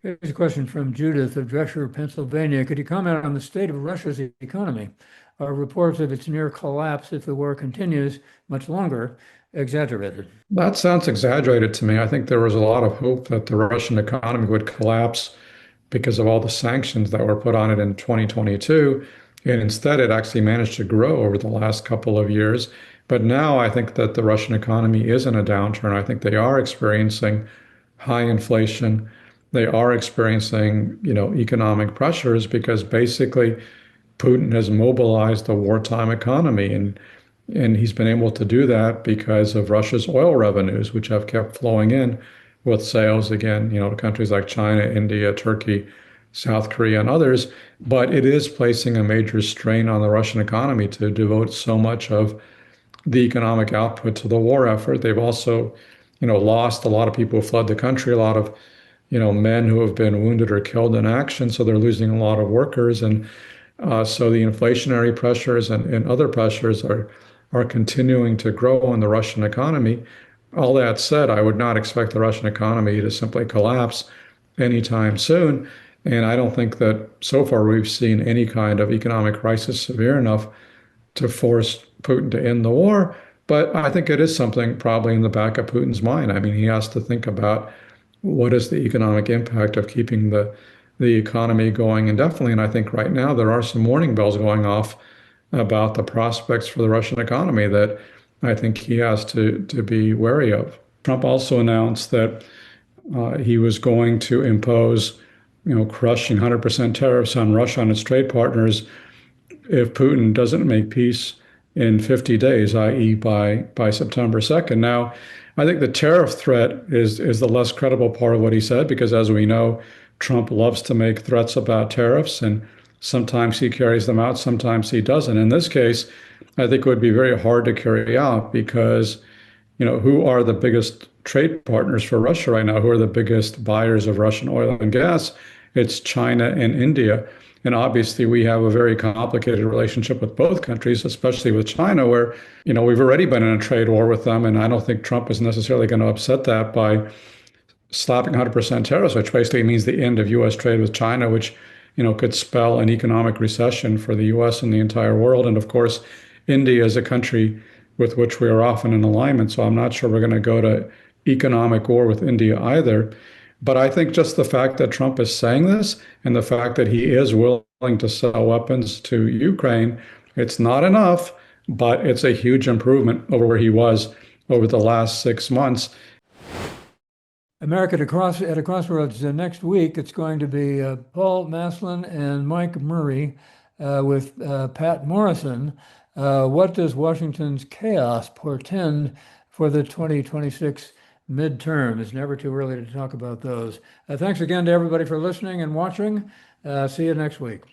Here's a question from Judith of Dresher, Pennsylvania. Could you comment on the state of Russia's economy? Are reports of its near collapse if the war continues much longer exaggerated? That sounds exaggerated to me. I think there was a lot of hope that the Russian economy would collapse because of all the sanctions that were put on it in 2022. And instead, it actually managed to grow over the last couple of years. But now I think that the Russian economy is in a downturn. I think they are experiencing high inflation. They are experiencing, economic pressures because basically Putin has mobilized a wartime economy, and he's been able to do that because of Russia's oil revenues, which have kept flowing in with sales again, to countries like China, India, Turkey, South Korea, and others. But it is placing a major strain on the Russian economy to devote so much of the economic output to the war effort. They've also, lost a lot of people who fled the country, a lot of, men who have been wounded or killed in action. So they're losing a lot of workers. And so the inflationary pressures and other pressures are continuing to grow in the Russian economy. All that said, I would not expect the Russian economy to simply collapse anytime soon. And I don't think that so far we've seen any kind of economic crisis severe enough to force Putin to end the war. But I think it is something probably in the back of Putin's mind. I mean, he has to think about what is the economic impact of keeping the economy going indefinitely. And I think right now there are some warning bells going off about the prospects for the Russian economy that I think he has to be wary of. Trump also announced that he was going to impose, crushing 100% tariffs on Russia and its trade partners if Putin doesn't make peace in 50 days, i.e., by September 2nd. Now, I think the tariff threat is the less credible part of what he said, because as we know, Trump loves to make threats about tariffs, and sometimes he carries them out, sometimes he doesn't. In this case, I think it would be very hard to carry out because, who are the biggest trade partners for Russia right now? Who are the biggest buyers of Russian oil and gas? It's China and India. And obviously, we have a very complicated relationship with both countries, especially with China, where, we've already been in a trade war with them. And I don't think Trump is necessarily going to upset that by slapping 100% tariffs, which basically means the end of U.S. trade with China, which, could spell an economic recession for the U.S. and the entire world. And of course, India is a country with which we are often in alignment. So I'm not sure we're going to go to economic war with India either. But I think just the fact that Trump is saying this and the fact that he is willing to sell weapons to Ukraine, it's not enough, but it's a huge improvement over where he was over the last 6 months. America at a crossroads next week. It's going to be Paul Maslin and Mike Murray with Pat Morrison. What does Washington's chaos portend for the 2026 midterm? It's never too early to talk about those. Thanks again to everybody for listening and watching. See you next week.